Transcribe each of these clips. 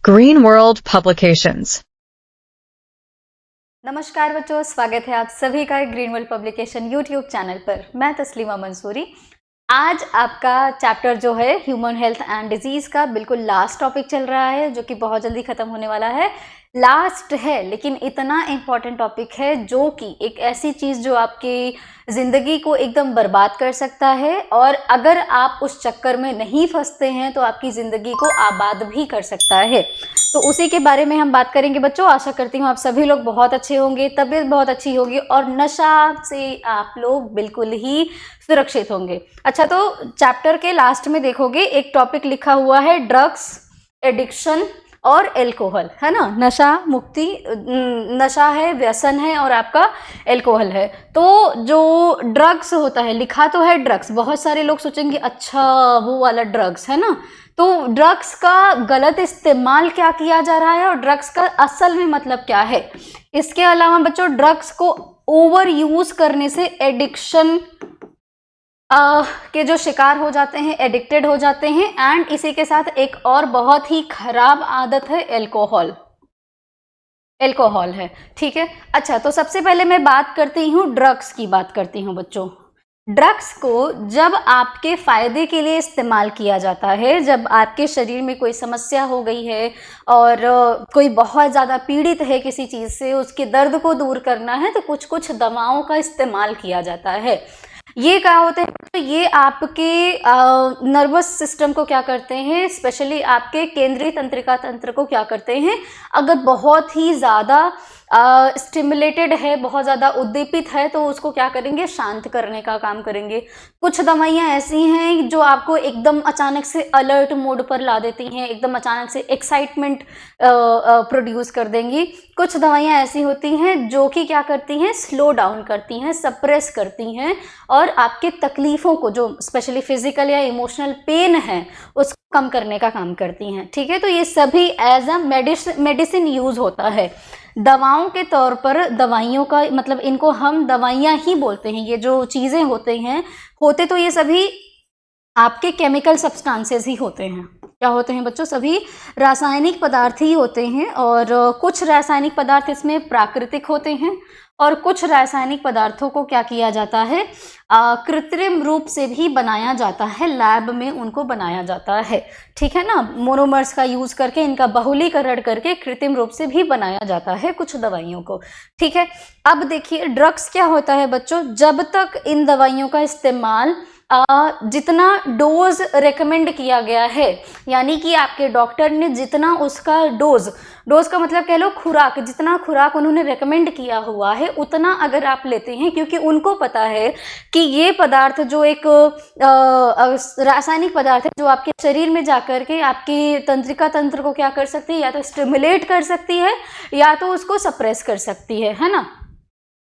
Green World Publications. नमस्कार बच्चों, स्वागत है आप सभी का green world publication YouTube channel पर। मैं तस्लीमा मंसूरी। आज आपका चैप्टर जो है ह्यूमन हेल्थ एंड डिजीज़ का बिल्कुल लास्ट टॉपिक चल रहा है, जो कि बहुत जल्दी ख़त्म होने वाला है। लास्ट है लेकिन इतना इम्पॉर्टेंट टॉपिक है जो कि एक ऐसी चीज़ जो आपकी ज़िंदगी को एकदम बर्बाद कर सकता है, और अगर आप उस चक्कर में नहीं फंसते हैं तो आपकी ज़िंदगी को आबाद भी कर सकता है। तो उसी के बारे में हम बात करेंगे बच्चों। आशा करती हूँ आप सभी लोग बहुत अच्छे होंगे, तबीयत बहुत अच्छी होगी और नशा से आप लोग बिल्कुल ही सुरक्षित होंगे। अच्छा, तो चैप्टर के लास्ट में देखोगे एक टॉपिक लिखा हुआ है ड्रग्स, एडिक्शन और एल्कोहल, है ना। नशा मुक्ति, नशा है, व्यसन है और आपका एल्कोहल है। तो जो ड्रग्स होता है, लिखा तो है ड्रग्स, बहुत सारे लोग सोचेंगे अच्छा वो वाला ड्रग्स है ना। तो ड्रग्स का गलत इस्तेमाल क्या किया जा रहा है और ड्रग्स का असल में मतलब क्या है। इसके अलावा बच्चों, ड्रग्स को ओवर यूज करने से एडिक्शन के जो शिकार हो जाते हैं, एडिक्टेड हो जाते हैं। एंड इसी के साथ एक और बहुत ही खराब आदत है एल्कोहल है, ठीक है। अच्छा, तो सबसे पहले मैं बात करती हूँ ड्रग्स की, बात करती हूँ बच्चों। ड्रग्स को जब आपके फायदे के लिए इस्तेमाल किया जाता है, जब आपके शरीर में कोई समस्या हो गई है और कोई बहुत ज़्यादा पीड़ित है किसी चीज़ से, उसके दर्द को दूर करना है, तो कुछ कुछ दवाओं का इस्तेमाल किया जाता है। ये क्या होते हैं, तो ये आपके नर्वस सिस्टम को क्या करते हैं, स्पेशली आपके केंद्रीय तंत्रिका तंत्र को क्या करते हैं, अगर बहुत ही ज़्यादा स्टिमुलेटेड है, बहुत ज़्यादा उद्दीपित है, तो उसको क्या करेंगे, शांत करने का काम करेंगे। कुछ दवाइयाँ ऐसी हैं जो आपको एकदम अचानक से अलर्ट मोड पर ला देती हैं, एकदम अचानक से एक्साइटमेंट प्रोड्यूस कर देंगी। कुछ दवाइयाँ ऐसी होती हैं जो कि क्या करती हैं, स्लो डाउन करती हैं, सप्रेस करती हैं और आपके तकलीफ़ों को, जो स्पेशली फिजिकल या इमोशनल पेन है, उसको कम करने का काम करती हैं, ठीक है। तो ये सभी एज अ मेडिसिन यूज़ होता है, दवाओं के तौर पर। दवाइयों का मतलब, इनको हम दवाइयाँ ही बोलते हैं। ये जो चीज़ें होते तो ये सभी आपके केमिकल सब्सटेंसेस ही होते हैं। क्या होते हैं बच्चों, सभी रासायनिक पदार्थ ही होते हैं। और कुछ रासायनिक पदार्थ इसमें प्राकृतिक होते हैं और कुछ रासायनिक पदार्थों को क्या किया जाता है, कृत्रिम रूप से भी बनाया जाता है, लैब में उनको बनाया जाता है, ठीक है ना। मोनोमर्स का यूज़ करके, इनका बहुलीकरण करके कृत्रिम रूप से भी बनाया जाता है कुछ दवाइयों को, ठीक है। अब देखिए ड्रग्स क्या होता है बच्चों, जब तक इन दवाइयों का इस्तेमाल जितना डोज रेकमेंड किया गया है, यानी कि आपके डॉक्टर ने जितना उसका डोज का मतलब कह लो खुराक, जितना खुराक उन्होंने रेकमेंड किया हुआ है उतना अगर आप लेते हैं, क्योंकि उनको पता है कि ये पदार्थ जो एक रासायनिक पदार्थ है, जो आपके शरीर में जाकर के आपकी तंत्रिका तंत्र को क्या कर सकती है, या तो स्टिमुलेट कर सकती है या तो उसको सप्रेस कर सकती है ना।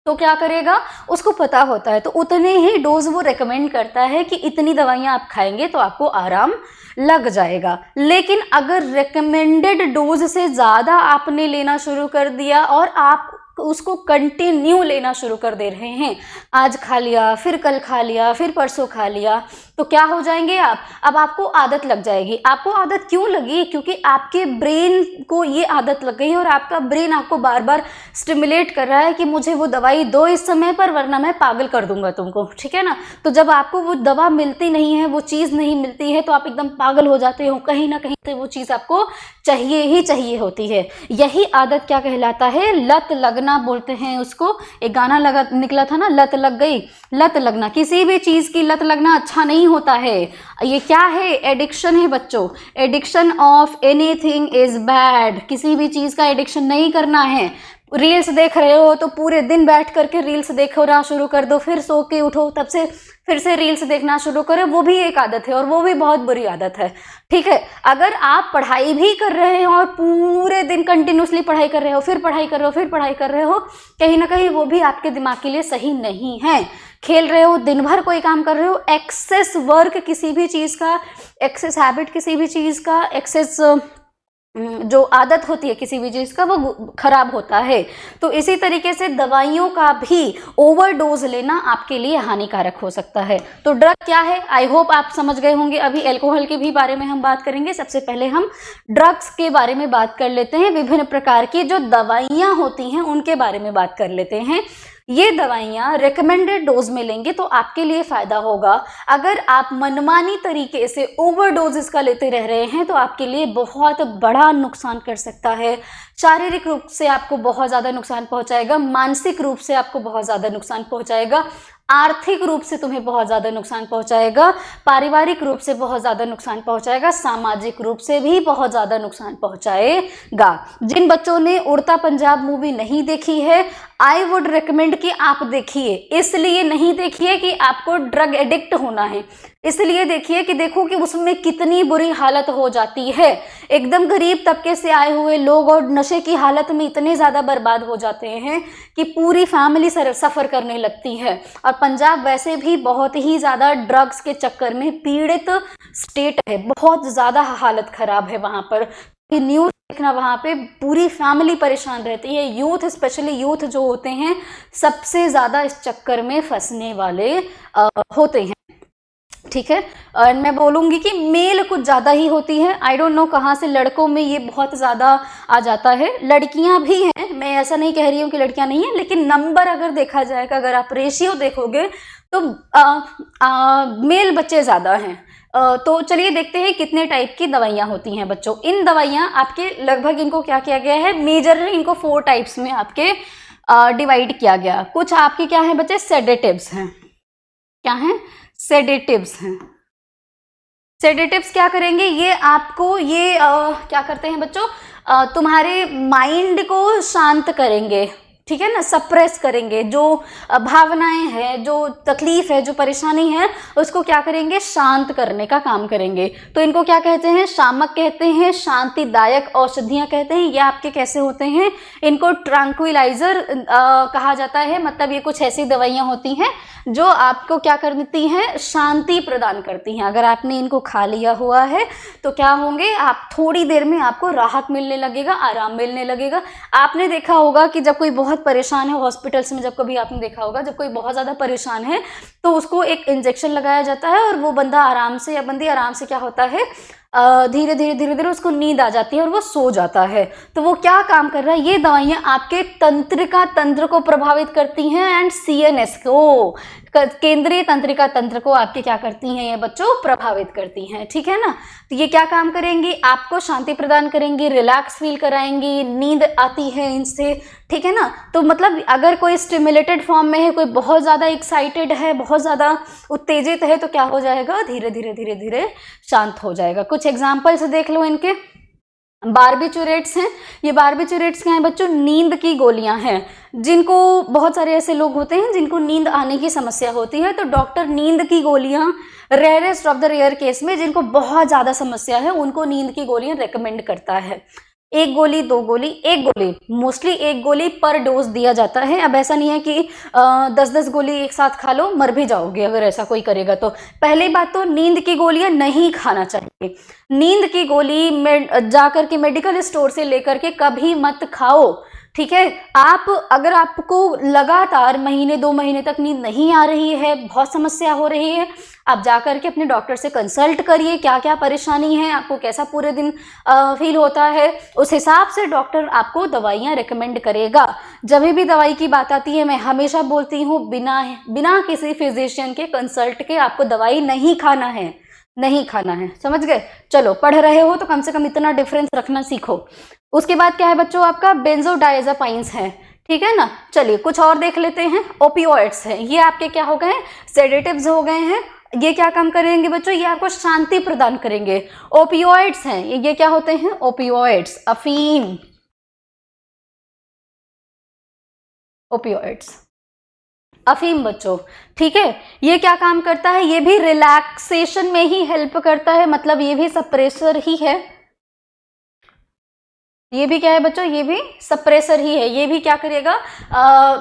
तो क्या करेगा, उसको पता होता है, तो उतने ही डोज वो रेकमेंड करता है कि इतनी दवाइयाँ आप खाएंगे तो आपको आराम लग जाएगा। लेकिन अगर रेकमेंडेड डोज से ज़्यादा आपने लेना शुरू कर दिया और आप उसको कंटिन्यू लेना शुरू कर दे रहे हैं, आज खा लिया, फिर कल खा लिया, फिर परसों खा लिया, तो क्या हो जाएंगे आप, अब आपको आदत लग जाएगी। आपको आदत क्यों लगी, क्योंकि आपके ब्रेन को ये आदत लग गई और आपका ब्रेन आपको बार बार स्टिमुलेट कर रहा है कि मुझे वो दवाई दो इस समय पर, वरना मैं पागल कर दूंगा तुमको, ठीक है ना। तो जब आपको वो दवा मिलती नहीं है, वो चीज़ नहीं मिलती है, तो आप एकदम पागल हो जाते हो, कहीं ना कहीं से वो चीज़ आपको चाहिए ही चाहिए होती है। यही आदत क्या कहलाता है, लत लगना बोलते हैं उसको। एक गाना निकला था ना, लत लग गई। लत लगना, किसी भी चीज़ की लत लगना अच्छा नहीं होता है। ये क्या है, एडिक्शन है बच्चों। Addiction of anything is bad. किसी भी चीज़ का एडिक्शन नहीं करना है। रील्स देख रहे हो तो पूरे दिन बैठ करके रील्स देखना शुरू कर दो, फिर सो के उठो तब से फिर से रील्स देखना शुरू करो, वो भी एक आदत है और वो भी बहुत बुरी आदत है, ठीक है। अगर आप पढ़ाई भी कर रहे हैं और पूरे दिन कंटिन्यूसली पढ़ाई कर रहे हो, फिर पढ़ाई कर रहे हो, फिर पढ़ाई कर रहे हो, कहीं ना कहीं वो भी आपके दिमाग के लिए सही नहीं है। खेल रहे हो, दिन भर कोई काम कर रहे हो, एक्सेस वर्क किसी भी चीज़ का, एक्सेस हैबिट किसी भी चीज़ का, एक्सेस जो आदत होती है किसी भी चीज़ का वो खराब होता है। तो इसी तरीके से दवाइयों का भी ओवरडोज लेना आपके लिए हानिकारक हो सकता है। तो ड्रग क्या है, आई होप आप समझ गए होंगे। अभी अल्कोहल के भी बारे में हम बात करेंगे। सबसे पहले हम ड्रग्स के बारे में बात कर लेते हैं। विभिन्न प्रकार की जो दवाइयाँ होती हैं उनके बारे में बात कर लेते हैं। ये दवाइयाँ रिकमेंडेड डोज में लेंगे तो आपके लिए फ़ायदा होगा। अगर आप मनमानी तरीके से ओवरडोज इसका लेते रह रहे हैं तो आपके लिए बहुत बड़ा नुकसान कर सकता है। शारीरिक रूप से आपको बहुत ज़्यादा नुकसान पहुंचाएगा, मानसिक रूप से आपको बहुत ज़्यादा नुकसान पहुंचाएगा, आर्थिक रूप से तुम्हें बहुत ज़्यादा नुकसान पहुंचाएगा, पारिवारिक रूप से बहुत ज़्यादा नुकसान पहुंचाएगा, सामाजिक रूप से भी बहुत ज़्यादा नुकसान पहुंचाएगा। जिन बच्चों ने उड़ता पंजाब मूवी नहीं देखी है, आई वुड रिकमेंड कि आप देखिए। इसलिए नहीं देखिए कि आपको ड्रग एडिक्ट होना है, इसलिए देखिए कि देखो कि उसमें कितनी बुरी हालत हो जाती है। एकदम गरीब तबके से आए हुए लोग और नशे की हालत में इतने ज़्यादा बर्बाद हो जाते हैं कि पूरी फैमिली सफ़र करने लगती है। और पंजाब वैसे भी बहुत ही ज़्यादा ड्रग्स के चक्कर में पीड़ित स्टेट है, बहुत ज़्यादा हालत ख़राब है वहाँ पर। न्यूज़ देखना, वहाँ पे पूरी फैमिली परेशान रहती है। यूथ, स्पेशली यूथ जो होते हैं, सबसे ज़्यादा इस चक्कर में फंसने वाले होते हैं। ठीक है, और मैं बोलूँगी कि मेल कुछ ज़्यादा ही होती है। आई डोंट नो कहाँ से लड़कों में ये बहुत ज़्यादा आ जाता है। लड़कियाँ भी हैं, मैं ऐसा नहीं कह रही हूँ कि लड़कियाँ नहीं हैं, लेकिन नंबर अगर देखा जाएगा, अगर आप रेशियो देखोगे तो मेल बच्चे ज़्यादा हैं। तो चलिए देखते हैं कितने टाइप की दवाइयाँ होती हैं बच्चों। इन दवाइयाँ आपके लगभग, इनको क्या किया गया है, मेजरली इनको 4 टाइप्स में आपके डिवाइड किया गया। कुछ आपके क्या हैं बच्चे, सेडेटिव्स हैं। क्या हैं, सेडेटिव्स हैं। सेडेटिव्स क्या करेंगे, ये आपको ये क्या करते हैं बच्चों, तुम्हारे माइंड को शांत करेंगे, ठीक है ना, सप्रेस करेंगे। जो भावनाएं हैं, जो तकलीफ है, जो परेशानी है, उसको क्या करेंगे, शांत करने का काम करेंगे। तो इनको क्या कहते हैं, शामक कहते हैं, शांतिदायक औषधियाँ कहते हैं। ये आपके कैसे होते हैं, इनको ट्रैंक्विलाइजर कहा जाता है। मतलब ये कुछ ऐसी दवाइयाँ होती हैं जो आपको क्या करती हैं, शांति प्रदान करती हैं। अगर आपने इनको खा लिया हुआ है तो क्या होंगे, आप थोड़ी देर में आपको राहत मिलने लगेगा, आराम मिलने लगेगा। आपने देखा होगा कि जब कोई बहुत परेशान है, हॉस्पिटल्स में जब कभी आपने देखा होगा, जब कोई बहुत ज़्यादा परेशान है तो उसको एक इंजेक्शन लगाया जाता है और वो बंदा आराम से या बंदी आराम से क्या होता है, धीरे धीरे उसको नींद आ जाती है और वो सो जाता है। तो वो क्या काम कर रहा है, ये दवाइयाँ आपके तंत्रिका तंत्र को प्रभावित करती हैं एंड सीएनएस को, केंद्रीय तंत्रिका तंत्र को आपके क्या करती हैं ये बच्चों, प्रभावित करती हैं। ठीक है ना, तो ये क्या काम करेंगी, आपको शांति प्रदान करेंगी, रिलैक्स फील कराएंगी, नींद आती है इनसे। ठीक है ना, तो मतलब अगर कोई स्टिमुलेटेड फॉर्म में है, कोई बहुत ज़्यादा एक्साइटेड है, बहुत ज़्यादा उत्तेजित है, तो क्या हो जाएगा, धीरे धीरे शांत हो जाएगा। कुछ एग्जाम्पल्स देख लो इनके। बार्बिचुरेट्स हैं। ये बार्बिचुरेट्स क्या हैं बच्चों, नींद की गोलियां हैं। जिनको बहुत सारे ऐसे लोग होते हैं जिनको नींद आने की समस्या होती है, तो डॉक्टर नींद की गोलियां, rarest of the rare case में जिनको बहुत ज़्यादा समस्या है उनको नींद की गोलियां रेकमेंड करता है। 1 गोली 2 गोली, 1 गोली, मोस्टली 1 गोली पर डोज दिया जाता है। अब ऐसा नहीं है कि 10-10 गोली एक साथ खा लो, मर भी जाओगे अगर ऐसा कोई करेगा तो। पहली बात तो नींद की गोलियां नहीं खाना चाहिए। नींद की गोली में जाकर के मेडिकल स्टोर से लेकर के कभी मत खाओ। ठीक है, आप अगर आपको लगातार महीने 2 महीने तक नींद नहीं आ रही है, बहुत समस्या हो रही है, आप जाकर के अपने डॉक्टर से कंसल्ट करिए, क्या क्या परेशानी है, आपको कैसा पूरे दिन फील होता है, उस हिसाब से डॉक्टर आपको दवाइयाँ रिकमेंड करेगा। जब भी दवाई की बात आती है, मैं हमेशा बोलती हूँ बिना किसी फिजिशियन के कंसल्ट के आपको दवाई नहीं खाना है, नहीं खाना है, समझ गए। चलो, पढ़ रहे हो तो कम से कम इतना डिफरेंस रखना सीखो। उसके बाद क्या है बच्चों, आपका बेंजोडायजापाइंस है। ठीक है ना, चलिए कुछ और देख लेते हैं। ओपियोइड्स हैं, ये आपके क्या हो गए, सेडेटिव्स हो गए हैं। ये क्या काम करेंगे बच्चों, ये आपको शांति प्रदान करेंगे। ओपियोइड्स हैं, ये क्या होते हैं, ओपियोइड्स, अफीम, ओपियोइड्स, अफीम बच्चों। ठीक है, ये क्या काम करता है, ये भी रिलैक्सेशन में ही हेल्प करता है, मतलब ये भी सप्रेसर ही है। ये भी क्या है बच्चों, ये भी सप्रेसर ही है। ये भी क्या करेगा,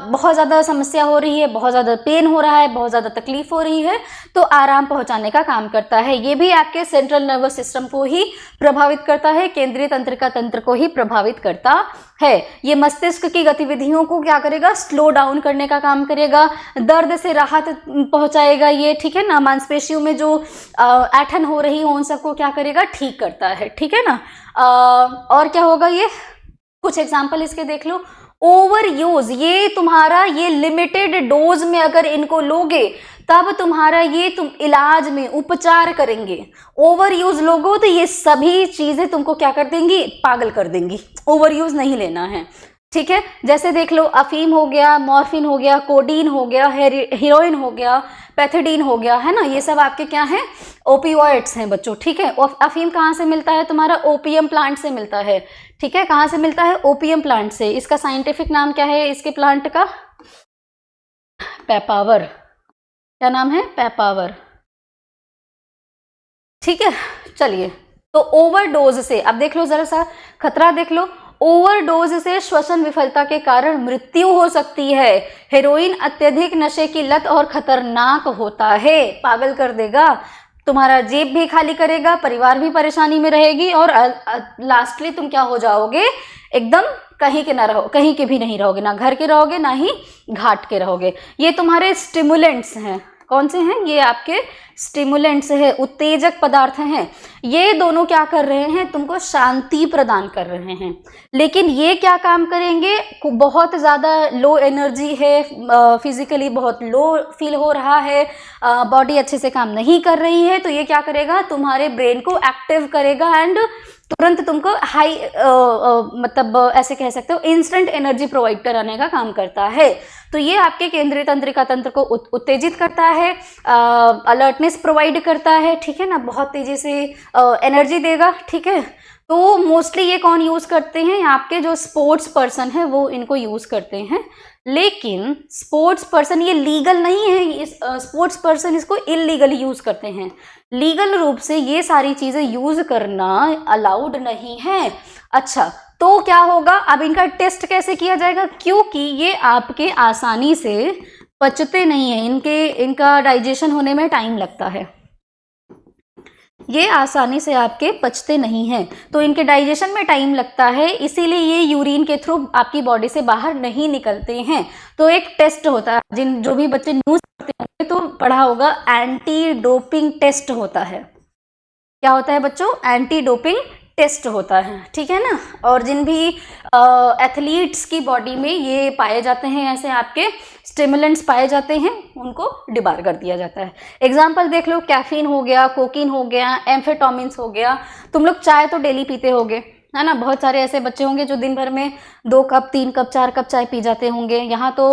बहुत ज़्यादा समस्या हो रही है, बहुत ज़्यादा पेन हो रहा है, बहुत ज़्यादा तकलीफ हो रही है, तो आराम पहुंचाने का काम करता है। ये भी आपके सेंट्रल नर्वस सिस्टम को ही प्रभावित करता है, केंद्रीय तंत्रिका तंत्र को ही प्रभावित करता है। ये मस्तिष्क की गतिविधियों को क्या करेगा, स्लो डाउन करने का काम करेगा, दर्द से राहत पहुंचाएगा ये, ठीक है ना। मांसपेशियों में जो ऐंठन हो रही हो उन सबको क्या करेगा, ठीक करता है, ठीक है ना। और क्या होगा, ये कुछ एग्जाम्पल इसके देख लो। ओवर यूज, ये तुम्हारा ये लिमिटेड डोज में अगर इनको लोगे तब तुम्हारा ये तुम इलाज में उपचार करेंगे। ओवर यूज लोगो तो ये सभी चीजें तुमको क्या कर देंगी, पागल कर देंगी। ओवर यूज नहीं लेना है, ठीक है। जैसे देख लो, अफीम हो गया, मॉर्फिन हो गया, कोडीन हो गया, हीरोइन हो गया, पैथिडीन हो गया, है ना। ये सब आपके क्या हैं, ओपियोइड्स हैं बच्चों, ठीक है। और अफीम कहाँ से मिलता है, तुम्हारा ओपियम प्लांट से मिलता है, ठीक है। कहाँ से मिलता है, ओपियम प्लांट से। इसका साइंटिफिक नाम क्या है, इसके प्लांट का, पैपावर। क्या नाम है, पैपावर, ठीक है। चलिए, तो ओवरडोज से अब देख लो जरा सा खतरा देख लो। ओवरडोज से श्वसन विफलता के कारण मृत्यु हो सकती है। हेरोइन अत्यधिक नशे की लत और खतरनाक होता है, पागल कर देगा, तुम्हारा जेब भी खाली करेगा, परिवार भी परेशानी में रहेगी, और लास्टली तुम क्या हो जाओगे, एकदम कहीं के ना रहो, कहीं के भी नहीं रहोगे, ना घर के रहोगे ना ही घाट के रहोगे। ये तुम्हारे स्टिमुलेंट्स हैं, कौन से हैं, ये आपके स्टिमुलेंट्स है, उत्तेजक पदार्थ हैं। ये दोनों क्या कर रहे हैं, तुमको शांति प्रदान कर रहे हैं, लेकिन ये क्या काम करेंगे, बहुत ज़्यादा लो एनर्जी है, फिजिकली बहुत लो फील हो रहा है, बॉडी अच्छे से काम नहीं कर रही है, तो ये क्या करेगा, तुम्हारे ब्रेन को एक्टिव करेगा एंड तुरंत तुमको हाई मतलब ऐसे कह सकते हो इंस्टेंट एनर्जी प्रोवाइड कराने का काम करता है। तो ये आपके केंद्रीय तंत्रिका तंत्र को उत्तेजित करता है, अलर्टनेस प्रोवाइड करता है, ठीक है ना, बहुत तेजी से एनर्जी देगा, ठीक है। तो मोस्टली ये कौन यूज़ करते हैं, आपके जो स्पोर्ट्स पर्सन है वो इनको यूज़ करते हैं। लेकिन स्पोर्ट्स पर्सन ये लीगल नहीं है, स्पोर्ट्स पर्सन इसको इलीगली यूज़ करते हैं। लीगल रूप से ये सारी चीज़ें यूज़ करना अलाउड नहीं है। अच्छा, तो क्या होगा, अब इनका टेस्ट कैसे किया जाएगा, क्योंकि ये आपके आसानी से पचते नहीं है, इनका डाइजेशन होने में टाइम लगता है, ये आसानी से आपके पचते नहीं हैं, तो इनके डाइजेशन में टाइम लगता है, इसीलिए ये यूरिन के थ्रू आपकी बॉडी से बाहर नहीं निकलते हैं। तो एक टेस्ट होता है, जो भी बच्चे न्यूज़ पढ़ते होंगे तो पढ़ा होगा, एंटी डोपिंग टेस्ट होता है। क्या होता है बच्चों, एंटी डोपिंग टेस्ट होता है, ठीक है ना। और जिन भी एथलीट्स की बॉडी में ये पाए जाते हैं, ऐसे आपके स्टिमुलेंट्स पाए जाते हैं, उनको डिबार कर दिया जाता है। एग्जाम्पल देख लो, कैफीन हो गया, कोकीन हो गया, एम्फेटामिन्स हो गया। तुम लोग चाय तो डेली पीते होगे, है ना। बहुत सारे ऐसे बच्चे होंगे जो दिन भर में 2 कप 3 कप 4 कप चाय पी जाते होंगे। यहाँ तो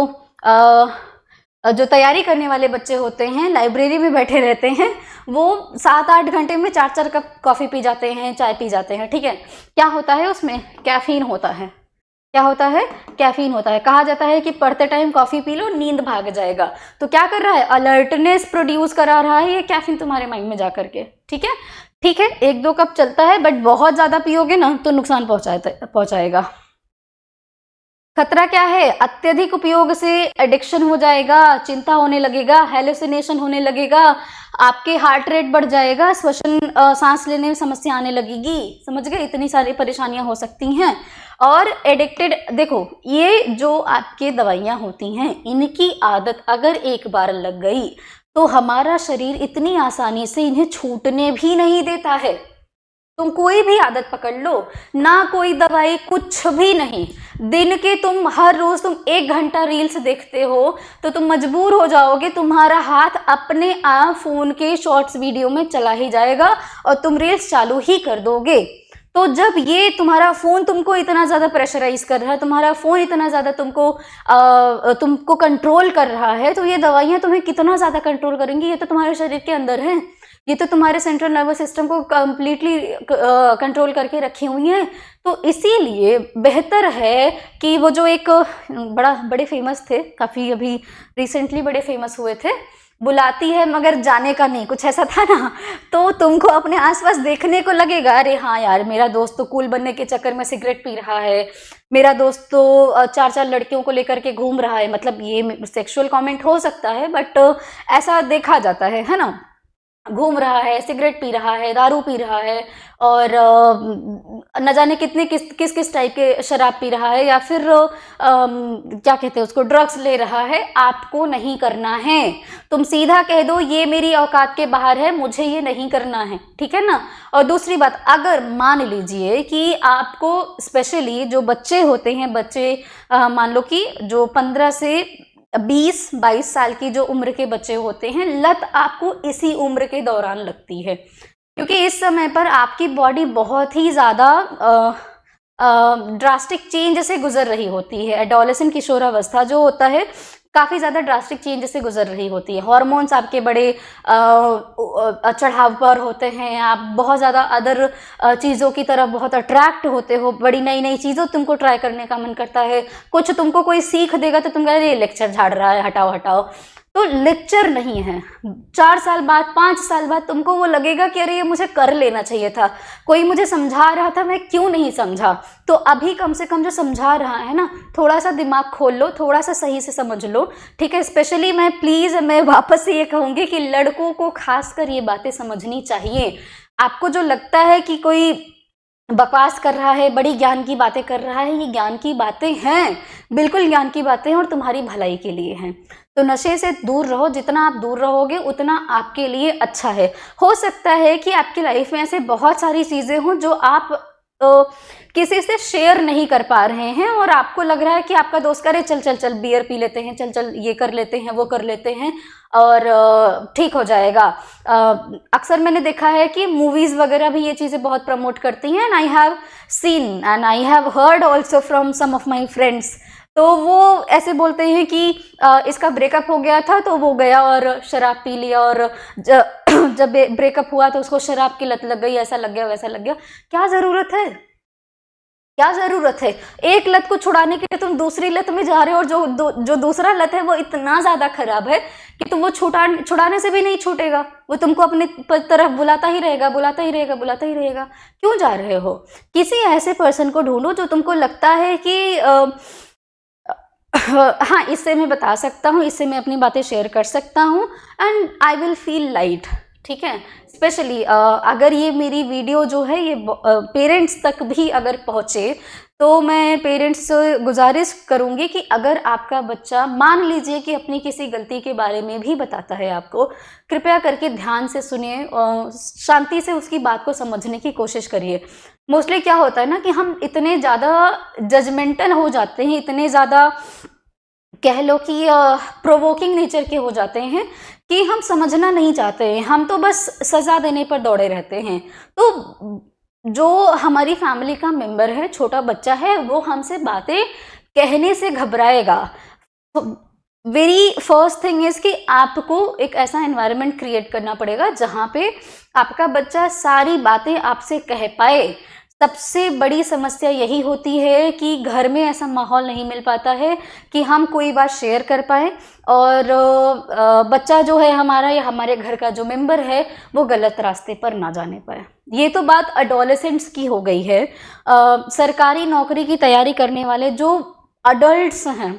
जो तैयारी करने वाले बच्चे होते हैं, लाइब्रेरी में बैठे रहते हैं, वो 7-8 घंटे में 4-4 कप कॉफ़ी पी जाते हैं, चाय पी जाते हैं, ठीक है। क्या होता है उसमें, कैफीन होता है। क्या होता है, कैफीन होता है। कहा जाता है कि पढ़ते टाइम कॉफ़ी पी लो, नींद भाग जाएगा। तो क्या कर रहा है, अलर्टनेस प्रोड्यूस करा रहा है ये कैफीन तुम्हारे माइंड में जा करके, ठीक है। ठीक है, 1-2 कप चलता है, बट बहुत ज़्यादा पियोगे ना तो नुकसान पहुँचाएगा। खतरा क्या है, अत्यधिक उपयोग से एडिक्शन हो जाएगा, चिंता होने लगेगा, हेलुसिनेशन होने लगेगा, आपके हार्ट रेट बढ़ जाएगा, श्वसन सांस लेने में समस्या आने लगेगी, समझ गए, इतनी सारी परेशानियां हो सकती हैं। और एडिक्टेड, देखो ये जो आपके दवाइयां होती हैं, इनकी आदत अगर एक बार लग गई तो हमारा शरीर इतनी आसानी से इन्हें छूटने भी नहीं देता है। तुम कोई भी आदत पकड़ लो ना, कोई दवाई, कुछ भी नहीं, दिन के तुम हर रोज तुम 1 घंटा रील्स देखते हो तो तुम मजबूर हो जाओगे, तुम्हारा हाथ अपने आप फोन के शॉर्ट्स वीडियो में चला ही जाएगा और तुम रील्स चालू ही कर दोगे। तो जब ये तुम्हारा फोन तुमको इतना ज्यादा प्रेशराइज कर रहा है, तुम्हारा फोन इतना ज्यादा तुमको कंट्रोल कर रहा है, तो ये दवाइयां तुम्हें कितना ज्यादा कंट्रोल करेंगी। ये तो तुम्हारे शरीर के अंदर है, ये तो तुम्हारे सेंट्रल नर्वस सिस्टम को कंप्लीटली कंट्रोल करके रखी हुई हैं। तो इसीलिए बेहतर है कि वो जो एक बड़े फेमस थे, काफ़ी अभी रिसेंटली बड़े फेमस हुए थे, बुलाती है मगर जाने का नहीं, कुछ ऐसा था ना। तो तुमको अपने आसपास देखने को लगेगा, अरे हाँ यार मेरा दोस्त तो कूल बनने के चक्कर में सिगरेट पी रहा है, मेरा दोस्त तो चार चार लड़कियों को लेकर के घूम रहा है। मतलब ये सेक्सुअल कमेंट हो सकता है, बट ऐसा देखा जाता है ना। घूम रहा है, सिगरेट पी रहा है, दारू पी रहा है, और न जाने कितने किस किस टाइप के शराब पी रहा है, या फिर क्या कहते हैं उसको, ड्रग्स ले रहा है। आपको नहीं करना है। तुम सीधा कह दो ये मेरी औकात के बाहर है, मुझे ये नहीं करना है, ठीक है ना। और दूसरी बात, अगर मान लीजिए कि आपको स्पेशली जो बच्चे होते हैं, बच्चे मान लो कि जो 15 से 20-22 साल की जो उम्र के बच्चे होते हैं, लत आपको इसी उम्र के दौरान लगती है, क्योंकि इस समय पर आपकी बॉडी बहुत ही ज़्यादा ड्रास्टिक चेंज से गुजर रही होती है। एडोलेसेंट किशोरावस्था जो होता है काफ़ी ज़्यादा ड्रास्टिक चेंज से गुजर रही होती है। हॉर्मोन्स आपके बड़े चढ़ाव पर होते हैं, आप बहुत ज़्यादा अदर चीज़ों की तरफ बहुत अट्रैक्ट होते हो, बड़ी नई नई चीज़ों तुमको ट्राई करने का मन करता है। कुछ तुमको कोई सीख देगा तो तुम कह रहे ये लेक्चर झाड़ रहा है, हटाओ हटाओ। तो लेक्चर नहीं है। 4 साल बाद, 5 साल बाद तुमको वो लगेगा कि अरे ये मुझे कर लेना चाहिए था, कोई मुझे समझा रहा था, मैं क्यों नहीं समझा। तो अभी कम से कम जो समझा रहा है ना, थोड़ा सा दिमाग खोल लो, थोड़ा सा सही से समझ लो, ठीक है। स्पेशली मैं वापस से ये कहूँगी कि लड़कों को खासकर ये बातें समझनी चाहिए। आपको जो लगता है कि कोई बकवास कर रहा है, बड़ी ज्ञान की बातें कर रहा है, ये ज्ञान की बातें हैं, बिल्कुल ज्ञान की बातें हैं और तुम्हारी भलाई के लिए हैं। तो नशे से दूर रहो, जितना आप दूर रहोगे उतना आपके लिए अच्छा है। हो सकता है कि आपकी लाइफ में ऐसे बहुत सारी चीज़ें हों जो आप किसी से शेयर नहीं कर पा रहे हैं, और आपको लग रहा है कि आपका दोस्त करे चल चल चल बियर पी लेते हैं, चल चल ये कर लेते हैं, वो कर लेते हैं और ठीक हो जाएगा। अक्सर मैंने देखा है कि मूवीज़ वगैरह भी ये चीज़ें बहुत प्रमोट करती हैं, and I have seen and I have heard also from some of my friends. तो वो ऐसे बोलते हैं कि इसका ब्रेकअप हो गया था तो वो गया और शराब पी लिया, और जब ब्रेकअप हुआ तो उसको शराब की लत लग गई, ऐसा लग गया वैसा लग गया। क्या ज़रूरत है, क्या ज़रूरत है। एक लत को छुड़ाने के लिए तुम दूसरी लत में जा रहे हो, और जो दूसरा लत है वो इतना ज़्यादा खराब है कि तुम वो छुड़ाने से भी नहीं छूटेगा, वो तुमको अपने तरफ बुलाता ही रहेगा, बुलाता ही रहेगा, बुलाता ही रहेगा। क्यों जा रहे हो। किसी ऐसे पर्सन को ढूंढो जो तुमको लगता है कि हाँ इससे मैं बता सकता हूँ, इससे मैं अपनी बातें शेयर कर सकता हूँ, and I will feel light, ठीक है। स्पेशली अगर ये मेरी वीडियो जो है ये पेरेंट्स तक भी अगर पहुँचे, तो मैं पेरेंट्स से गुजारिश करूँगी कि अगर आपका बच्चा मान लीजिए कि अपनी किसी गलती के बारे में भी बताता है आपको, कृपया करके ध्यान से सुनिए और शांति से उसकी बात को समझने की कोशिश करिए। मोस्टली क्या होता है ना कि हम इतने ज़्यादा जजमेंटल हो जाते हैं, इतने ज़्यादा कह लो कि प्रोवोकिंग नेचर के हो जाते हैं कि हम समझना नहीं चाहते हैं, हम तो बस सज़ा देने पर दौड़े रहते हैं। तो जो हमारी फैमिली का मेंबर है, छोटा बच्चा है, वो हमसे बातें कहने से घबराएगा। वेरी फर्स्ट थिंग इज़ कि आपको एक ऐसा एनवायरनमेंट क्रिएट करना पड़ेगा जहाँ पे आपका बच्चा सारी बातें आपसे कह पाए। सबसे बड़ी समस्या यही होती है कि घर में ऐसा माहौल नहीं मिल पाता है कि हम कोई बात शेयर कर पाए, और बच्चा जो है हमारा या हमारे घर का जो मेंबर है वो गलत रास्ते पर ना जाने पाए। ये तो बात एडोलेसेंट्स की हो गई है। सरकारी नौकरी की तैयारी करने वाले जो अडल्ट्स हैं,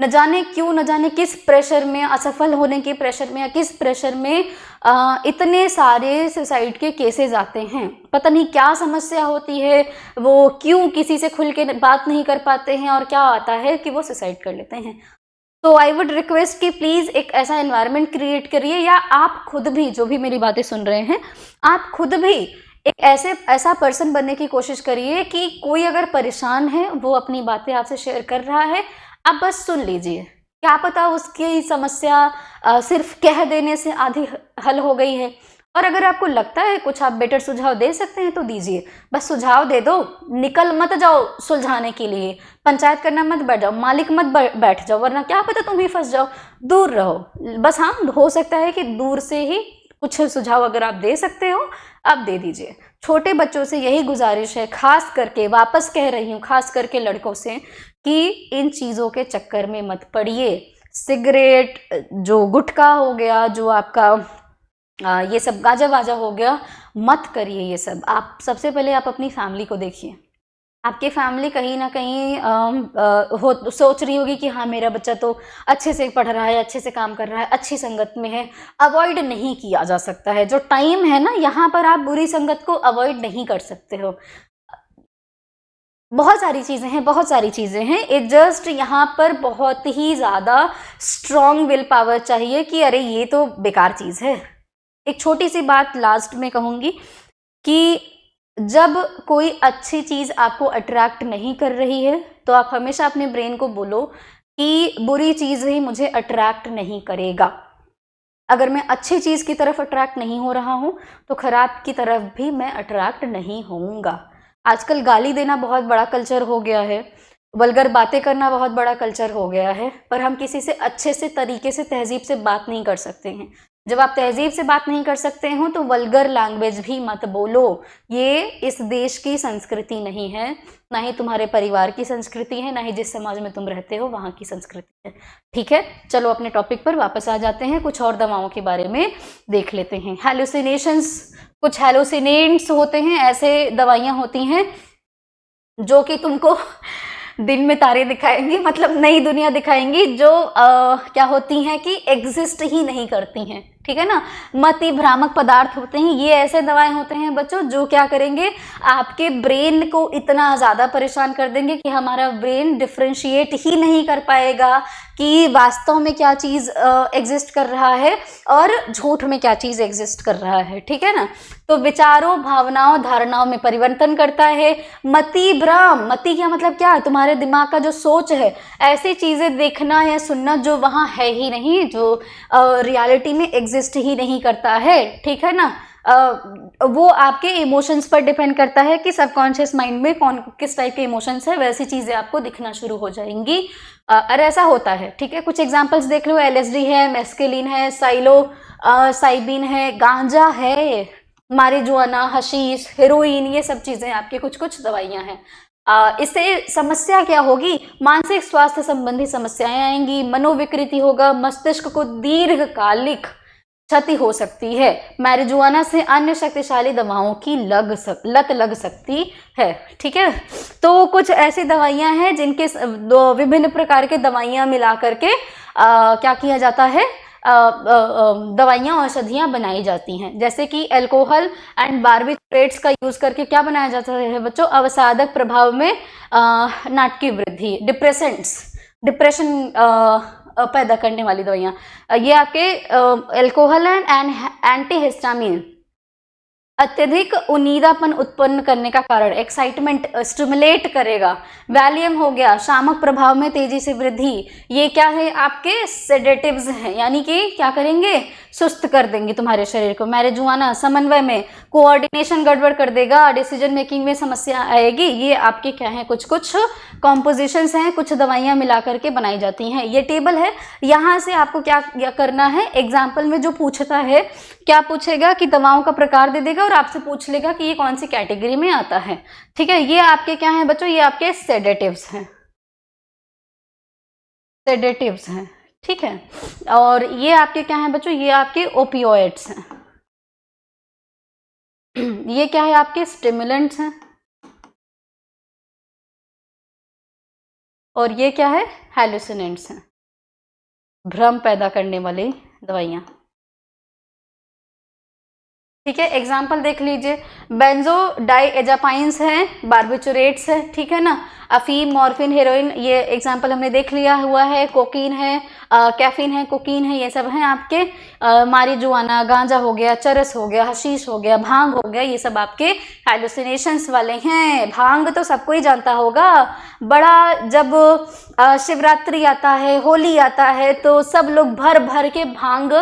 न जाने क्यों, न जाने किस प्रेशर में, असफल होने के प्रेशर में या किस प्रेशर में इतने सारे सुसाइड के केसेस आते हैं। पता नहीं क्या समस्या होती है, वो क्यों किसी से खुल के बात नहीं कर पाते हैं, और क्या आता है कि वो सुसाइड कर लेते हैं। तो आई वुड रिक्वेस्ट कि प्लीज़ एक ऐसा एनवायरनमेंट क्रिएट करिए, या आप खुद भी जो भी मेरी बातें सुन रहे हैं, आप खुद भी एक ऐसा पर्सन बनने की कोशिश करिए कि कोई अगर परेशान है, वो अपनी बातें आपसे शेयर कर रहा है, आप बस सुन लीजिए। क्या पता उसकी समस्या सिर्फ कह देने से आधी हल हो गई है। और अगर आपको लगता है कुछ आप बेटर सुझाव दे सकते हैं तो दीजिए, बस सुझाव दे दो, निकल मत जाओ सुलझाने के लिए, पंचायत करना मत बैठ जाओ, मालिक मत बैठ जाओ, वरना क्या पता तुम ही फंस जाओ। दूर रहो बस। हाँ, हो सकता है कि दूर से ही कुछ सुझाव अगर आप दे सकते हो आप दे दीजिए। छोटे बच्चों से यही गुजारिश है, खास करके वापस कह रही हूँ, खास करके लड़कों से, कि इन चीज़ों के चक्कर में मत पड़िए। सिगरेट, जो गुटखा हो गया, जो आपका ये सब गाजा वाजा हो गया, मत करिए ये सब। आप सबसे पहले आप अपनी फैमिली को देखिए। आपकी फैमिली कहीं ना कहीं सोच रही होगी कि हाँ मेरा बच्चा तो अच्छे से पढ़ रहा है, अच्छे से काम कर रहा है, अच्छी संगत में है। अवॉइड नहीं किया जा सकता है, जो टाइम है ना यहाँ पर आप बुरी संगत को अवॉइड नहीं कर सकते हो। बहुत सारी चीज़ें हैं, बहुत सारी चीज़ें हैं। इट जस्ट यहाँ पर बहुत ही ज़्यादा स्ट्रॉन्ग विल पावर चाहिए कि अरे ये तो बेकार चीज़ है। एक छोटी सी बात लास्ट में कहूँगी कि जब कोई अच्छी चीज़ आपको अट्रैक्ट नहीं कर रही है तो आप हमेशा अपने ब्रेन को बोलो कि बुरी चीज़ ही मुझे अट्रैक्ट नहीं करेगा। अगर मैं अच्छी चीज़ की तरफ अट्रैक्ट नहीं हो रहा हूँ तो खराब की तरफ भी मैं अट्रैक्ट नहीं होऊंगा। आजकल गाली देना बहुत बड़ा कल्चर हो गया है, वल्गर बातें करना बहुत बड़ा कल्चर हो गया है, पर हम किसी से अच्छे से तरीके से तहजीब से बात नहीं कर सकते हैं। जब आप तहजीब से बात नहीं कर सकते हो तो वल्गर लैंग्वेज भी मत बोलो। ये इस देश की संस्कृति नहीं है, ना ही तुम्हारे परिवार की संस्कृति है, ना ही जिस समाज में तुम रहते हो वहाँ की संस्कृति है। ठीक है, चलो अपने टॉपिक पर वापस आ जाते हैं, कुछ और दवाओं के बारे में देख लेते हैं। हेलुसिनेशंस, कुछ हेलुसिनेंट्स होते हैं, ऐसे दवाइयाँ होती हैं जो कि तुमको दिन में तारे दिखाएंगी, मतलब नई दुनिया दिखाएंगी, जो क्या होती हैं कि एग्जिस्ट ही नहीं करती हैं। ठीक है ना, मति भ्रामक पदार्थ होते हैं। ये ऐसे दवाएं होते हैं बच्चों जो क्या करेंगे, आपके ब्रेन को इतना ज़्यादा परेशान कर देंगे कि हमारा ब्रेन डिफ्रेंशिएट ही नहीं कर पाएगा कि वास्तव में क्या चीज़ एग्जिस्ट कर रहा है और झूठ में क्या चीज़ एग्जिस्ट कर रहा है। ठीक है ना, तो विचारों, भावनाओं, धारणाओं में परिवर्तन करता है। मति भ्रम, मति क्या मतलब क्या है, तुम्हारे दिमाग का जो सोच है, ऐसी चीज़ें देखना या सुनना जो वहाँ है ही नहीं, जो रियलिटी में एग्जिस्ट ही नहीं करता है। ठीक है ना, वो आपके इमोशंस पर डिपेंड करता है कि सबकॉन्शियस माइंड में कौन किस टाइप के इमोशंस है, वैसी चीज़ें आपको दिखना शुरू हो जाएंगी। और ऐसा होता है। ठीक है, कुछ एग्जांपल्स देख लो, एलएसडी है, मेस्केलिन है, साइबिन है, गांजा है, मारिजुआना, हशीश, हेरोइन, ये सब चीज़ें आपकी कुछ कुछ दवाइयाँ हैं। इससे समस्या क्या होगी, मानसिक स्वास्थ्य संबंधी समस्याएं आएंगी, मनोविकृति होगा, मस्तिष्क को दीर्घकालिक क्षति हो सकती है। मैरिजुआना से अन्य शक्तिशाली दवाओं की लत लग सकती है। ठीक है, तो कुछ ऐसी दवाइयां हैं जिनके दो विभिन्न प्रकार के दवाइयां मिला करके क्या किया जाता है, दवाइयाँ, औषधियाँ बनाई जाती हैं। जैसे कि अल्कोहल एंड बार्बिट्रेट्स का यूज करके क्या बनाया जाता है बच्चों, अवसादक प्रभाव में नाटकीय वृद्धि, डिप्रेशन पैदा करने वाली दवाइयाँ। ये आपके अल्कोहल एंड एंटीहिस्टामिन अत्यधिक उनीदापन उत्पन्न करने का कारण, एक्साइटमेंट स्टिमुलेट करेगा। वैलियम हो गया, शामक प्रभाव में तेजी से वृद्धि, ये क्या है, आपके सेडेटिव्स हैं, यानी कि क्या करेंगे, सुस्त कर देंगे तुम्हारे शरीर को। मैरिजुआना समन्वय में कोऑर्डिनेशन गड़बड़ कर देगा, डिसीजन मेकिंग में समस्या आएगी। ये आपके क्या है, कुछ कुछ कॉम्पोजिशंस हैं, कुछ दवाइयाँ मिला करके बनाई जाती हैं। ये टेबल है, यहाँ से आपको क्या करना है, एग्जाम्पल में जो पूछता है, क्या पूछेगा कि दवाओं का प्रकार दे देगा और आपसे पूछ लेगा कि ये कौन सी कैटेगरी में आता है। ठीक है, ये आपके क्या है बच्चों, ये आपके सेडेटिव्स हैं, सेडेटिव्स हैं। ठीक है, और ये आपके क्या है बच्चों, ये आपके ओपियोइड्स हैं। ये क्या है, आपके स्टिमुलेंट्स हैं। और ये क्या है, हेलुसिनेंट्स हैं, भ्रम पैदा करने वाली दवाइयाँ। ठीक है, एग्जाम्पल देख लीजिए, बेंजोडाइएजापाइंस हैं, बार्बिचुरेट्स है। ठीक है ना, अफीम, मॉर्फिन, हेरोइन, ये एग्जाम्पल हमने देख लिया हुआ है। कोकीन है, कैफीन है, कोकीन है, ये सब हैं आपके। मारिजुआना, गांजा हो गया, चरस हो गया, हशीश हो गया, भांग हो गया, ये सब आपके हेलुसिनेशंस वाले हैं। भांग तो सबको ही जानता होगा, बड़ा जब शिवरात्रि आता है, होली आता है, तो सब लोग भर भर के भांग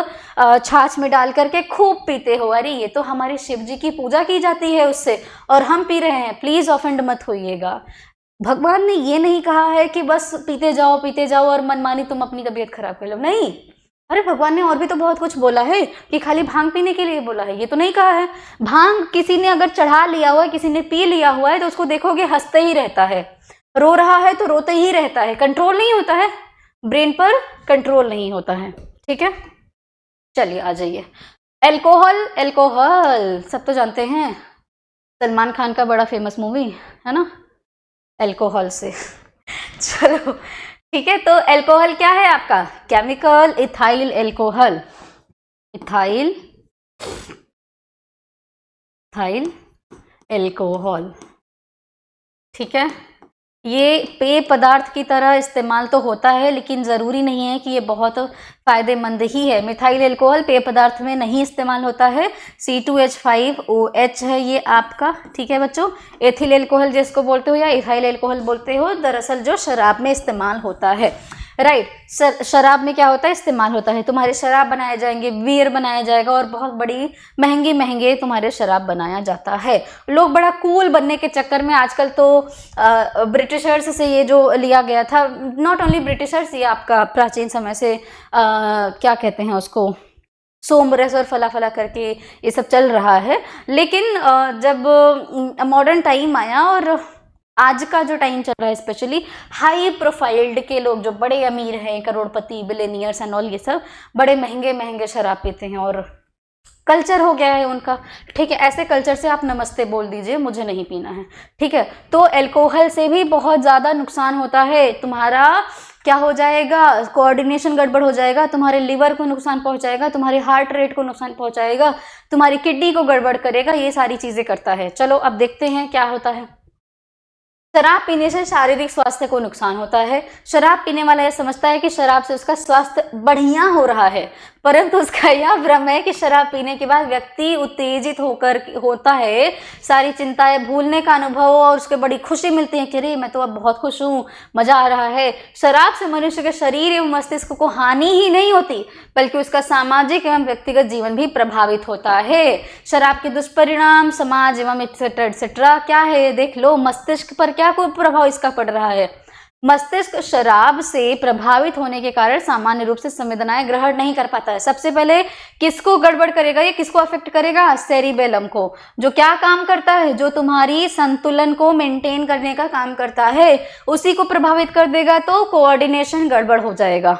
छाछ में डाल करके खूब पीते हो। अरे ये तो हमारे शिव जी की पूजा की जाती है उससे, और हम पी रहे हैं। प्लीज ऑफेंड मत होइएगा, भगवान ने ये नहीं कहा है कि बस पीते जाओ और मनमानी तुम अपनी तबीयत खराब कर लो, नहीं। अरे भगवान ने और भी तो बहुत कुछ बोला है कि खाली भांग पीने के लिए बोला है, ये तो नहीं कहा है। भांग किसी ने अगर चढ़ा लिया हुआ है, किसी ने पी लिया हुआ है, तो उसको देखोगे हंसते ही रहता है, रो रहा है तो रोते ही रहता है, कंट्रोल नहीं होता है। ब्रेन पर कंट्रोल नहीं होता है। ठीक है, चलिए आ जाइए। एल्कोहल, एल्कोहल सब तो जानते हैं, सलमान खान का बड़ा फेमस मूवी है ना, एल्कोहल से। चलो ठीक है, तो एल्कोहल क्या है आपका? Chemical ethyl alcohol, ethyl ethyl alcohol. ठीक है, ये पेय पदार्थ की तरह इस्तेमाल तो होता है, लेकिन ज़रूरी नहीं है कि ये बहुत फ़ायदेमंद ही है। मिथाइल एल्कोहल पेय पदार्थ में नहीं इस्तेमाल होता है। C2H5OH है ये आपका। ठीक है बच्चों, एथिल एल्कोहल जिसको बोलते हो या इथाइल एल्कोहल बोलते हो, दरअसल जो शराब में इस्तेमाल होता है। राइट, शराब में क्या होता है? इस्तेमाल होता है। तुम्हारे शराब बनाए जाएंगे, बियर बनाया जाएगा और बहुत बड़ी महंगे तुम्हारे शराब बनाया जाता है। लोग बड़ा कूल बनने के चक्कर में आजकल तो ब्रिटिशर्स से ये जो लिया गया था, नॉट ओनली ब्रिटिशर्स, ये आपका प्राचीन समय से क्या कहते हैं उसको, सोमरस और फला फला करके ये सब चल रहा है। लेकिन जब मॉडर्न टाइम आया और आज का जो टाइम चल रहा है, स्पेशली हाई प्रोफाइल्ड के लोग जो बड़े अमीर हैं, करोड़पति, बिलियनियर्स एंड ऑल, ये सब बड़े महंगे शराब पीते हैं और कल्चर हो गया है उनका। ठीक है, ऐसे कल्चर से आप नमस्ते बोल दीजिए, मुझे नहीं पीना है। ठीक है, तो एल्कोहल से भी बहुत ज़्यादा नुकसान होता है। तुम्हारा क्या हो जाएगा? कोऑर्डिनेशन गड़बड़ हो जाएगा, तुम्हारे लिवर को नुकसान पहुंचाएगा, तुम्हारे हार्ट रेट को नुकसान पहुंचाएगा, तुम्हारी किडनी को गड़बड़ करेगा, ये सारी चीज़ें करता है। चलो अब देखते हैं क्या होता है। शराब पीने से शारीरिक स्वास्थ्य को नुकसान होता है। शराब पीने वाला यह समझता है कि शराब से उसका स्वास्थ्य बढ़िया हो रहा है, परंतु उसका यह भ्रम है कि शराब पीने के बाद व्यक्ति उत्तेजित होता है, सारी चिंताएं भूलने का अनुभव और उसको बड़ी खुशी मिलती है कि अरे मैं तो अब बहुत खुश हूँ, मजा आ रहा है। शराब से मनुष्य के शरीर एवं मस्तिष्क को हानि ही नहीं होती, बल्कि उसका सामाजिक एवं व्यक्तिगत जीवन भी प्रभावित होता है। शराब के दुष्परिणाम समाज एवं एक्सेट्रा क्या है, देख लो। मस्तिष्क पर क्या कोई प्रभाव इसका पड़ रहा है? मस्तिष्क शराब से प्रभावित होने के कारण सामान्य रूप से संवेदनाएं ग्रहण नहीं कर पाता है। सबसे पहले किसको गड़बड़ करेगा, ये किसको अफेक्ट करेगा? सेरिबेलम को, जो क्या काम करता है, जो तुम्हारी संतुलन को मेंटेन करने का काम करता है, उसी को प्रभावित कर देगा, तो कोऑर्डिनेशन गड़बड़ हो जाएगा।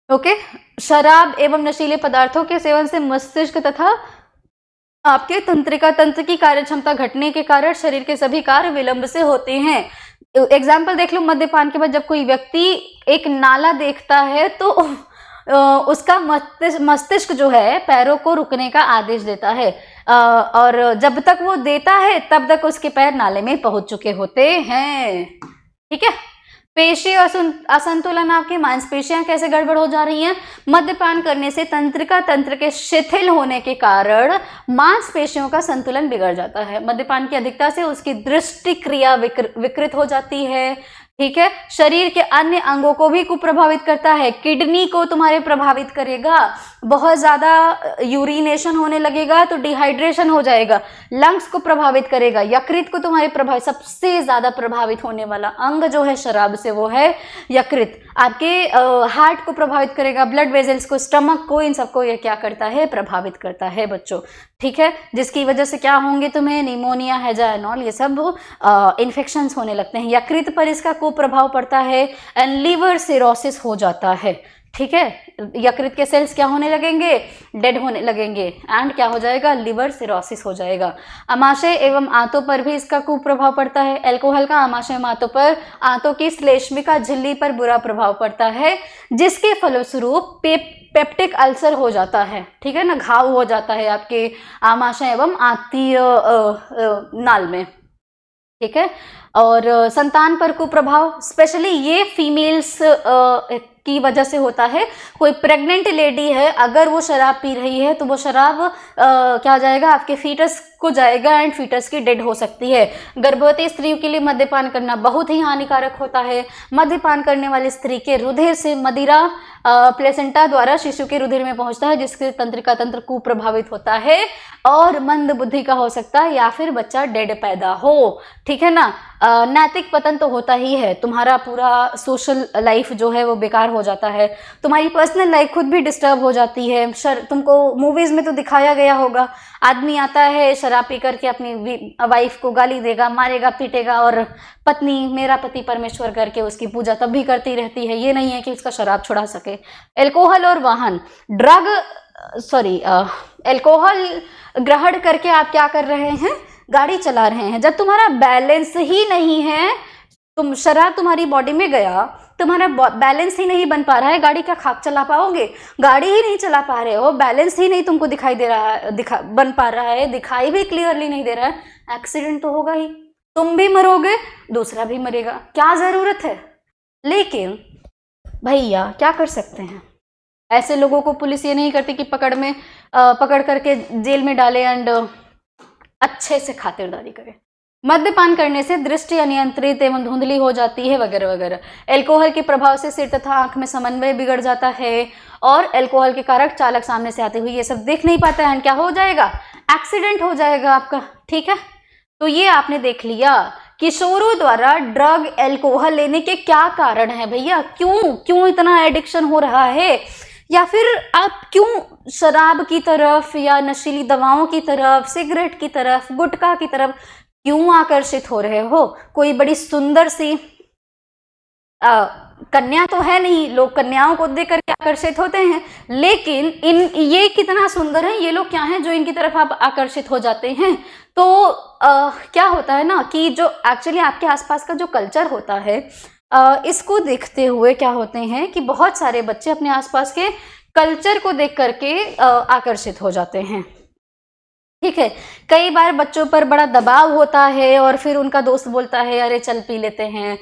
ओके, शराब एवं नशीले पदार्थों के सेवन से मस्तिष्क तथा आपके तंत्रिका तंत्र की कार्य क्षमता घटने के कारण शरीर के सभी कार्य विलंब से होते हैं। एग्जाम्पल देख लो, मद्यपान के बाद जब कोई व्यक्ति एक नाला देखता है तो उसका मस्तिष्क जो है पैरों को रुकने का आदेश देता है, और जब तक वो देता है तब तक उसके पैर नाले में पहुंच चुके होते हैं। ठीक है, पेशी असंतुलन, आपकी मांसपेशियां कैसे गड़बड़ हो जा रही हैं? मद्यपान करने से तंत्रिका तंत्र के शिथिल होने के कारण मांसपेशियों का संतुलन बिगड़ जाता है। मद्यपान की अधिकता से उसकी दृष्टि क्रिया विकृत हो जाती है। ठीक है, शरीर के अन्य अंगों को भी कुप्रभावित करता है। किडनी को तुम्हारे प्रभावित करेगा, बहुत ज्यादा यूरिनेशन होने लगेगा तो डिहाइड्रेशन हो जाएगा। लंग्स को प्रभावित करेगा, यकृत को तुम्हारे प्रभावित, सबसे ज्यादा प्रभावित होने वाला अंग जो है शराब से वो है यकृत। आपके हार्ट को प्रभावित करेगा, ब्लड वेजल्स को, स्टमक को, इन सबको ये क्या करता है? प्रभावित करता है बच्चों। ठीक है, जिसकी वजह से क्या होंगे तुम्हें? निमोनिया, हैजा एंड ऑल, ये सब इन्फेक्शंस होने लगते हैं। यकृत पर इसका कुप्रभाव पड़ता है एंड लिवर सिरोसिस हो जाता है। ठीक है, यकृत के सेल्स क्या होने लगेंगे? डेड होने लगेंगे एंड क्या हो जाएगा? लिवर सिरोसिस हो जाएगा। आमाशय एवं आंतों पर भी इसका कुप्रभाव पड़ता है। अल्कोहल का आमाशय एवं आंतों पर, आंतों की श्लेष्मिका झिल्ली पर बुरा प्रभाव पड़ता है, जिसके फलस्वरूप पेप्टिक अल्सर हो जाता है। ठीक है ना, घाव हो जाता है आपके आमाशय एवं आंतीय नाल में। ठीक है, और संतान पर कुप्रभाव, स्पेशली ये फीमेल्स की वजह से होता है। कोई प्रेग्नेंट लेडी है, अगर वो शराब पी रही है तो वो शराब क्या हो जाएगा? आपके फीटस को जाएगा एंड फीटस की डेड हो सकती है। गर्भवती स्त्रियों के लिए मद्यपान करना बहुत ही हानिकारक होता है। मद्यपान करने वाली स्त्री के रुधिर से मदिरा प्लेसेंटा द्वारा शिशु के रुधिर में पहुंचता है, जिससे तंत्रिका तंत्र कुप्रभावित होता है और मंद बुद्धि का हो सकता है या फिर बच्चा डेड पैदा हो। ठीक है ना, नैतिक पतन तो होता ही है, तुम्हारा पूरा सोशल लाइफ जो है वो बेकार हो जाता है, तुम्हारी पर्सनल लाइफ खुद भी डिस्टर्ब हो जाती है। तुमको मूवीज में तो दिखाया गया होगा, आदमी आता है शराब पी करके अपनी वाइफ को गाली देगा, मारेगा, पीटेगा, और पत्नी मेरा पति परमेश्वर करके उसकी पूजा तब भी करती रहती है। ये नहीं है कि उसका शराब छुड़ा सके। एल्कोहल और वाहन, एल्कोहल ग्रहण करके आप क्या कर रहे हैं, गाड़ी चला रहे हैं। जब तुम्हारा बैलेंस ही नहीं है, शराब तुम्हारी बॉडी में गया, तुम्हारा बैलेंस ही नहीं बन पा रहा है, गाड़ी क्या खाक चला पाओगे? गाड़ी ही नहीं चला पा रहे हो, बैलेंस ही नहीं तुमको दिखाई दे रहा है, बन पा रहा है, दिखाई भी क्लियरली नहीं दे रहा है, एक्सीडेंट तो होगा ही, तुम भी मरोगे, दूसरा भी मरेगा, क्या जरूरत है? लेकिन भैया क्या कर सकते हैं, ऐसे लोगों को पुलिस ये नहीं करती कि पकड़ करके जेल में डाले एंड अच्छे से खातिरदारी करे। मद्यपान करने से दृष्टि अनियंत्रित एवं धुंधली हो जाती है, वगैरह वगैरह। एल्कोहल के प्रभाव से सिर तथा आंख में समन्वय बिगड़ जाता है, और एल्कोहल के कारण चालक सामने से आते हुए ये सब देख नहीं पाता है, क्या हो जाएगा, एक्सीडेंट हो जाएगा आपका। ठीक है, तो ये आपने देख लिया किशोरों द्वारा ड्रग एल्कोहल लेने के क्या कारण है भैया, क्यों इतना एडिक्शन हो रहा है, या फिर आप क्यों शराब की तरफ या नशीली दवाओं की तरफ, सिगरेट की तरफ, गुटखा की तरफ क्यों आकर्षित हो रहे हो? कोई बड़ी सुंदर सी कन्या तो है नहीं, लोग कन्याओं को देख करके आकर्षित होते हैं, लेकिन ये कितना सुंदर है, ये लोग क्या हैं जो इनकी तरफ आप आकर्षित हो जाते हैं? तो क्या होता है ना कि जो एक्चुअली आपके आसपास का जो कल्चर होता है, इसको देखते हुए क्या होते हैं कि बहुत सारे बच्चे अपने आसपास के कल्चर को देख करके आकर्षित हो जाते हैं। ठीक है, कई बार बच्चों पर बड़ा दबाव होता है और फिर उनका दोस्त बोलता है अरे चल पी लेते हैं,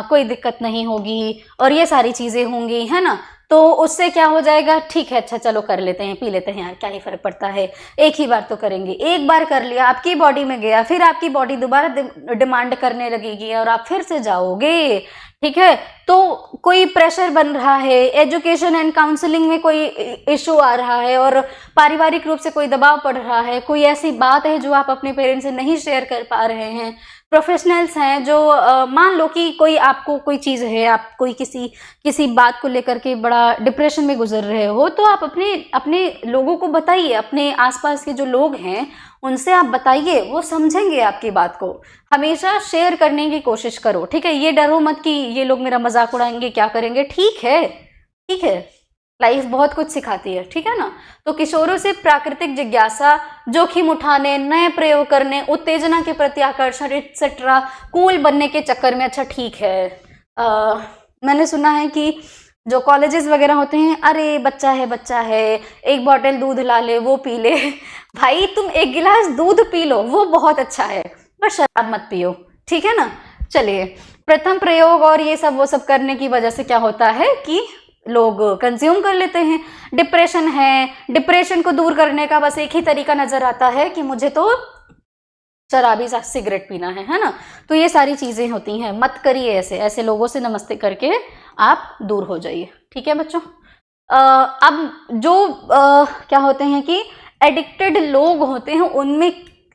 कोई दिक्कत नहीं होगी, और ये सारी चीजें होंगी, है ना, तो उससे क्या हो जाएगा, ठीक है अच्छा चलो कर लेते हैं, पी लेते हैं यार, क्या ही फर्क पड़ता है, एक ही बार तो करेंगे। एक बार कर लिया, आपकी बॉडी में गया, फिर आपकी बॉडी दोबारा डिमांड करने लगेगी और आप फिर से जाओगे। ठीक है, तो कोई प्रेशर बन रहा है, एजुकेशन एंड काउंसलिंग में कोई इशू आ रहा है, और पारिवारिक रूप से कोई दबाव पड़ रहा है, कोई ऐसी बात है जो आप अपने पेरेंट्स से नहीं शेयर कर पा रहे हैं, प्रोफेशनल्स हैं जो मान लो कि कोई आपको कोई चीज़ है, आप कोई किसी बात को लेकर के बड़ा डिप्रेशन में गुजर रहे हो, तो आप अपने लोगों को बताइए, अपने आसपास के जो लोग हैं उनसे आप बताइए, वो समझेंगे आपकी बात को। हमेशा शेयर करने की कोशिश करो। ठीक है, ये डरो मत कि ये लोग मेरा मजाक उड़ाएंगे, क्या करेंगे। ठीक है, लाइफ बहुत कुछ सिखाती है। ठीक है ना, तो किशोरों से प्राकृतिक जिज्ञासा, जोखिम उठाने, नए प्रयोग करने, उत्तेजना के प्रति आकर्षण एक्सेट्रा, कूल बनने के चक्कर में, अच्छा ठीक है, मैंने सुना है कि जो कॉलेजेस वगैरह होते हैं, अरे बच्चा है, एक बॉटल दूध ला ले, वो पी ले। भाई तुम एक गिलास दूध पी लो, वो बहुत अच्छा है, पर शराब मत पियो। ठीक है ना, चलिए, प्रथम प्रयोग और ये सब वो सब करने की वजह से क्या होता है कि लोग कंज्यूम कर लेते हैं। डिप्रेशन है, डिप्रेशन को दूर करने का बस एक ही तरीका नजर आता है कि मुझे तो शराबी सिगरेट पीना है ना, तो ये सारी चीजें होती हैं। मत करिए ऐसे लोगों से नमस्ते करके आप दूर हो जाइए। ठीक है बच्चों, अब जो क्या होते हैं कि एडिक्टेड लोग होते हैं, उनमें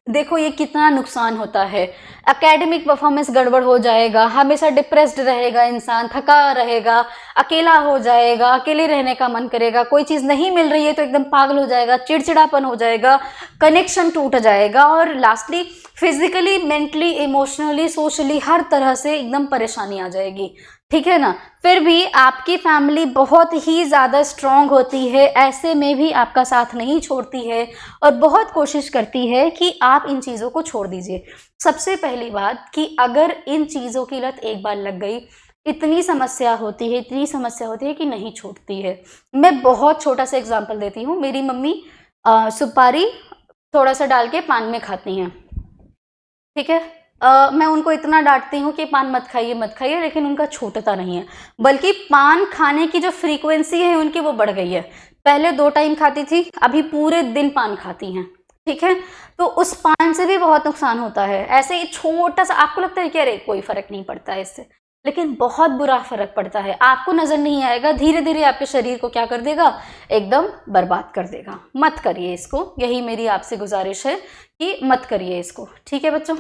देखो ये कितना नुकसान होता है। एकेडमिक परफॉर्मेंस गड़बड़ हो जाएगा, हमेशा डिप्रेस्ड रहेगा इंसान, थका रहेगा, अकेला हो जाएगा, अकेले रहने का मन करेगा, कोई चीज़ नहीं मिल रही है तो एकदम पागल हो जाएगा, चिड़चिड़ापन हो जाएगा, कनेक्शन टूट जाएगा, और lastly physically, mentally, emotionally, socially हर तरह से एकदम परेशानी आ जाएगी। ठीक है ना, फिर भी आपकी फैमिली बहुत ही ज़्यादा स्ट्रांग होती है, ऐसे में भी आपका साथ नहीं छोड़ती है और बहुत कोशिश करती है कि आप इन चीज़ों को छोड़ दीजिए। सबसे पहली बात कि अगर इन चीज़ों की लत एक बार लग गई, इतनी समस्या होती है कि नहीं छूटती है। मैं बहुत छोटा सा एग्जाम्पल देती हूँ। मेरी मम्मी सुपारी थोड़ा सा डाल के पान में खाती हैं। ठीक है, मैं उनको इतना डांटती हूँ कि पान मत खाइए, लेकिन उनका छूटता नहीं है, बल्कि पान खाने की जो फ्रीक्वेंसी है उनकी वो बढ़ गई है। पहले 2 टाइम खाती थी, अभी पूरे दिन पान खाती हैं। ठीक है, तो उस पान से भी बहुत नुकसान होता है। ऐसे ही छोटा सा आपको लगता है कि अरे कोई फर्क नहीं पड़ता है इससे, लेकिन बहुत बुरा फर्क पड़ता है। आपको नजर नहीं आएगा, धीरे धीरे आपके शरीर को क्या कर देगा, एकदम बर्बाद कर देगा। मत करिए इसको, यही मेरी आपसे गुजारिश है कि मत करिए इसको। ठीक है बच्चों,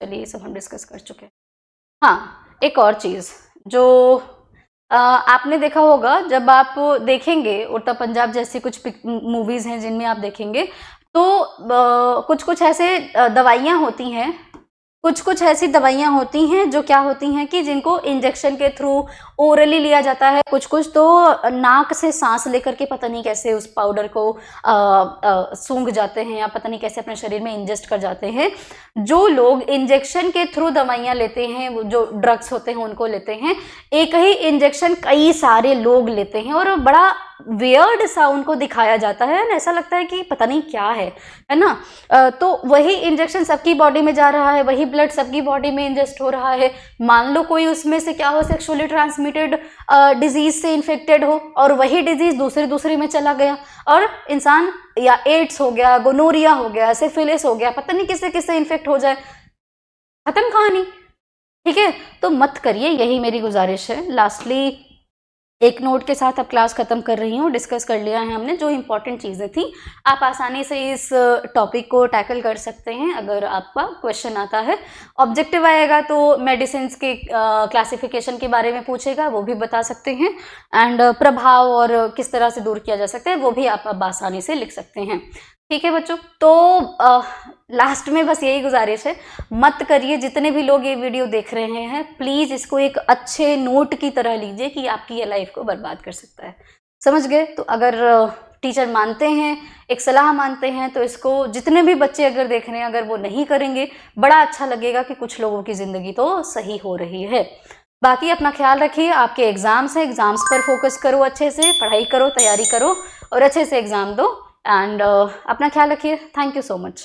चलिए ये सब हम डिस्कस कर चुके हैं। हाँ, एक और चीज़ जो आपने देखा होगा, जब आप देखेंगे उड़ता पंजाब जैसी कुछ मूवीज़ हैं जिनमें आप देखेंगे तो कुछ कुछ ऐसे दवाइयाँ होती हैं, कुछ कुछ ऐसी दवाइयाँ होती हैं जो क्या होती हैं कि जिनको इंजेक्शन के थ्रू ओरली लिया जाता है, कुछ कुछ तो नाक से सांस लेकर के पता नहीं कैसे उस पाउडर को सूंघ जाते हैं या पता नहीं कैसे अपने शरीर में इंजेस्ट कर जाते हैं। जो लोग इंजेक्शन के थ्रू दवाइयाँ लेते हैं, वो जो ड्रग्स होते हैं उनको लेते हैं, एक ही इंजेक्शन कई सारे लोग लेते हैं और बड़ा वियर्ड सा उनको दिखाया जाता है, ऐसा लगता है कि पता नहीं क्या है ना। तो वही इंजेक्शन सबकी बॉडी में जा रहा है, वही ब्लड सबकी बॉडी में इंजेस्ट हो रहा है। मान लो कोई उसमें से क्या हो, सेक्सुअली ट्रांसमिटेड डिजीज से इन्फेक्टेड हो और वही डिजीज दूसरे में चला गया और इंसान या एड्स हो गया, गोनोरिया हो गया, सिफिलिस हो गया, पता नहीं किससे किससे इन्फेक्ट हो जाए, खत्म कहानी। ठीक है, तो मत करिए, यही मेरी गुजारिश है। लास्टली एक नोट के साथ अब क्लास खत्म कर रही हूँ। डिस्कस कर लिया है हमने जो इंपॉर्टेंट चीज़ें थी। आप आसानी से इस टॉपिक को टैकल कर सकते हैं अगर आपका क्वेश्चन आता है। ऑब्जेक्टिव आएगा तो मेडिसिन के क्लासिफिकेशन के बारे में पूछेगा, वो भी बता सकते हैं, एंड प्रभाव और किस तरह से दूर किया जा सकता है वो भी आप अब आसानी से लिख सकते हैं। ठीक है बच्चों, तो लास्ट में बस यही गुजारिश है, मत करिए। जितने भी लोग ये वीडियो देख रहे हैं प्लीज़ इसको एक अच्छे नोट की तरह लीजिए कि आपकी ये लाइफ को बर्बाद कर सकता है। समझ गए? तो अगर टीचर मानते हैं, एक सलाह मानते हैं, तो इसको जितने भी बच्चे अगर देख रहे हैं अगर वो नहीं करेंगे, बड़ा अच्छा लगेगा कि कुछ लोगों की ज़िंदगी तो सही हो रही है। बाकी अपना ख्याल रखिए, आपके एग्ज़ाम्स हैं, एग्ज़ाम्स पर फोकस करो, अच्छे से पढ़ाई करो, तैयारी करो और अच्छे से एग्ज़ाम दो। एंड अपना ख्याल रखिए। Thank you so much.